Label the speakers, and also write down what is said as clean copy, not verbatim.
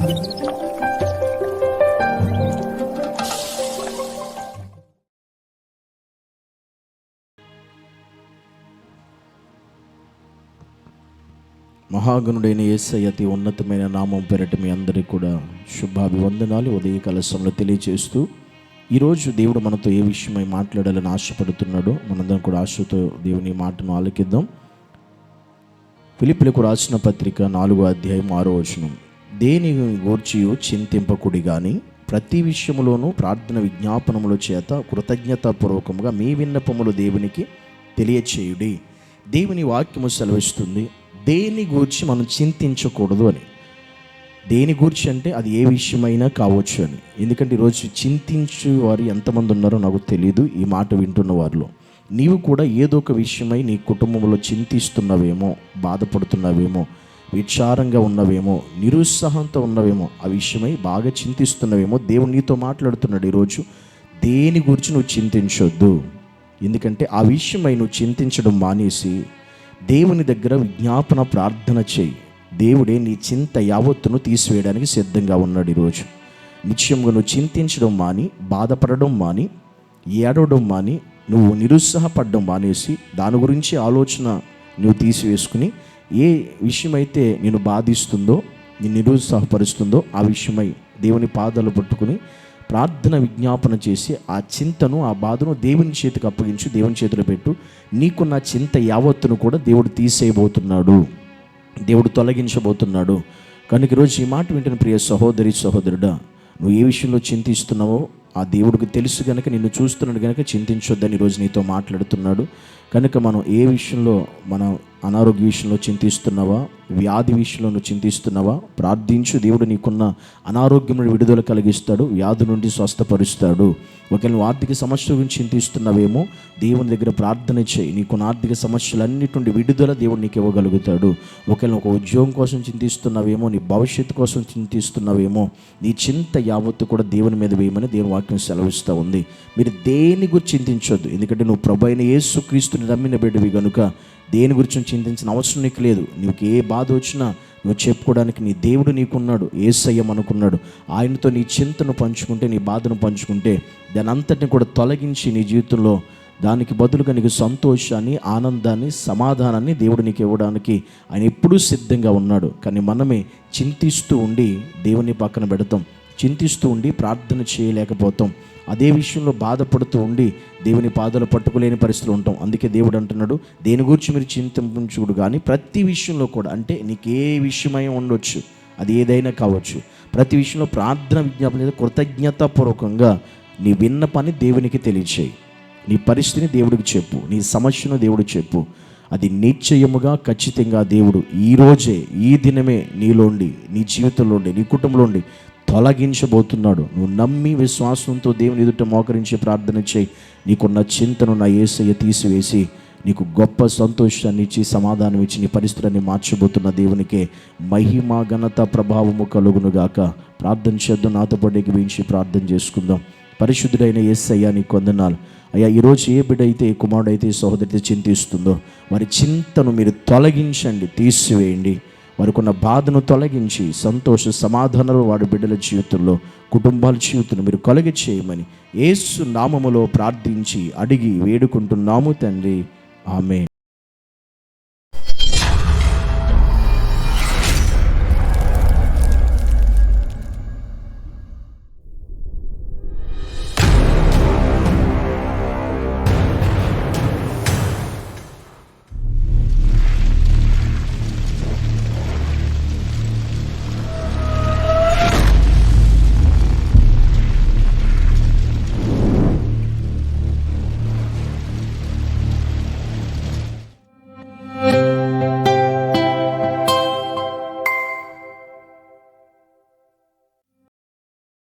Speaker 1: మహాగణుడైన యేసయ్య అతి ఉన్నతమైన నామం పేరట మీ అందరికీ కూడా శుభాభివందనాలు ఉదయకాల సమయంలో తెలియజేస్తూ, ఈరోజు దేవుడు మనతో ఏ విషయమై మాట్లాడాలని ఆశపడుతున్నాడో మనందరం కూడా ఆశతో దేవుని మాటను ఆలకిద్దాం. ఫిలిప్పీలకు రాసిన పత్రిక 4వ అధ్యాయం 6వ వచనం. దేని గూర్చియు చింతింపకుడి గాని ప్రతి విషయములోనూ ప్రార్థన విజ్ఞాపనముల చేత కృతజ్ఞతాపూర్వకముగా మీ విన్నపములు దేవునికి తెలియచేయుడి. దేవుని వాక్యము సెలవిస్తుంది, దేని గురించి మనం చింతించకూడదు అని. దేని గురించి అంటే అది ఏ విషయమైనా కావచ్చు అని. ఎందుకంటే ఈరోజు చింతించే వారు ఎంతమంది ఉన్నారో నాకు తెలియదు. ఈ మాట వింటున్న వారిలో నీవు కూడా ఏదో ఒక విషయమై నీ కుటుంబంలో చింతిస్తున్నవేమో, బాధపడుతున్నవేమో, విచారంగా ఉన్నవేమో, నిరుత్సాహంతో ఉన్నవేమో, ఆ విషయమై బాగా చింతిస్తున్నవేమో. దేవుడు నీతో మాట్లాడుతున్నాడు ఈరోజు. దేని గురించి నువ్వు చింతించొద్దు. ఎందుకంటే ఆ విషయమై నువ్వు చింతించడం మానేసి దేవుని దగ్గర విజ్ఞాపన ప్రార్థన చేయి. దేవుడే నీ చింత యావత్తును తీసివేయడానికి సిద్ధంగా ఉన్నాడు. ఈరోజు నిశ్చయంగా నువ్వు చింతించడం మాని, బాధపడడం మాని, ఏడవడం మాని, నువ్వు నిరుత్సాహపడడం మానేసి దాని గురించి ఆలోచన నువ్వు తీసివేసుకుని ఏ విషయమైతే నేను బాధిస్తుందో, నేను నిరుత్సాహపరుస్తుందో ఆ విషయమై దేవుని పాదాలు పట్టుకుని ప్రార్థన విజ్ఞాపన చేసి ఆ చింతను, ఆ బాధను దేవుని చేతికి అప్పగించు, దేవుని చేతిలో పెట్టు. నీకున్న చింత యావత్తును కూడా దేవుడు తీసేయబోతున్నాడు, దేవుడు తొలగించబోతున్నాడు. కనుక ఈరోజు ఈ మాట వింటున్న ప్రియ సహోదరి సహోదరుడా, నువ్వు ఏ విషయంలో చింతిస్తున్నావో ఆ దేవుడికి తెలుసు కనుక, నిన్ను చూస్తున్నాడు కనుక చింతించొద్దని ఈరోజు నీతో మాట్లాడుతున్నాడు. కనుక మనం ఏ విషయంలో, మనం అనారోగ్య విషయంలో చింతిస్తున్నావా, వ్యాధి విషయంలో నువ్వు చింతిస్తున్నావా, ప్రార్థించు. దేవుడు నీకున్న అనారోగ్యం నుండి విడుదల కలిగిస్తాడు, వ్యాధి నుండి స్వస్థపరుస్తాడు. ఒకవేళ నువ్వు ఆర్థిక సమస్యల గురించి చింతిస్తున్నావేమో, దేవుని దగ్గర ప్రార్థన చేయి. నీకున్న ఆర్థిక సమస్యలన్నిటి నుండి విడుదల దేవుడు నీకు ఇవ్వగలుగుతాడు. ఒకవేళ ఒక ఉద్యోగం కోసం చింతిస్తున్నావేమో, నీ భవిష్యత్తు కోసం చింతిస్తున్నావేమో, నీ చింత యావత్తు కూడా దేవుని మీద వేయమని దేవుని వాక్యం సెలవిస్తూ ఉంది. మీరు దేని గురించి చింతించొద్దు. ఎందుకంటే నువ్వు ప్రభు అయిన యేసుక్రీస్తుని నమ్మిన బిడ్డవి కనుక దేని గురించి చింతించిన అవసరం నీకు లేదు. నీకు ఏ బాధ వచ్చినా నువ్వు చెప్పుకోవడానికి నీ దేవుడు నీకున్నాడు, యేసయ్య మనకున్నాడు. ఆయనతో నీ చింతను పంచుకుంటే, నీ బాధను పంచుకుంటే దాని అంతటిని కూడా తొలగించి నీ జీవితంలో దానికి బదులుగా నీకు సంతోషాన్ని, ఆనందాన్ని, సమాధానాన్ని దేవుడు నీకు ఇవ్వడానికి ఆయన ఎప్పుడూ సిద్ధంగా ఉన్నాడు. కానీ మనమే చింతిస్తూ ఉండి దేవుని పక్కన పెడతాం, చింతిస్తూ ఉండి ప్రార్థన చేయలేకపోతాం, అదే విషయంలో బాధపడుతూ ఉండి దేవుని పాదాలు పట్టుకోలేని పరిస్థితులు ఉంటాం. అందుకే దేవుడు అంటున్నాడు, దేని గురించి మీరు చింతించుడు కానీ ప్రతి విషయంలో కూడా, అంటే నీకు ఏ విషయమై ఉండొచ్చు, అది ఏదైనా కావచ్చు, ప్రతి విషయంలో ప్రార్థన విజ్ఞాపన కృతజ్ఞతాపూర్వకంగా నీ విన్నపాన్ని దేవునికి తెలియచేయి. నీ పరిస్థితిని దేవుడికి చెప్పు, నీ సమస్యను దేవుడికి చెప్పు. అది నిశ్చయముగా ఖచ్చితంగా దేవుడు ఈరోజే, ఈ దినమే నీలోండి, నీ జీవితంలోండి, నీ కుటుంబంలోండి తొలగించబోతున్నాడు. నువ్వు నమ్మి విశ్వాసంతో దేవుని ఎదుట మోకరించి ప్రార్థన చేయి. నీకున్న చింతను నా యేసయ్య తీసివేసి నీకు గొప్ప సంతోషాన్ని ఇచ్చి, సమాధానం ఇచ్చి నీ పరిస్థితులన్నీ మార్చబోతున్న దేవునికే మహిమ, ఘనత, ప్రభావము కలుగునుగాక. ప్రార్థన చేద్దాం. నాతో పాటు వీంచి ప్రార్థన చేసుకుందాం. పరిశుద్ధుడైన యేసయ్య నీకు వందనాలు అయ్యా. ఈరోజు ఏ బిడ్డ అయితే, ఏ కుమారుడు అయితే, సహోదరి చింతిస్తుందో వారి చింతను మీరు తొలగించండి, తీసివేయండి. వారికి ఉన్న బాధను తొలగించి సంతోష సమాధానాలు వాడి బిడ్డల జీవితంలో, కుటుంబాల జీవితంలో మీరు కలుగ చేయమని యేసు నామములో ప్రార్థించి అడిగి వేడుకుంటున్నాము తండ్రి. ఆమేన్.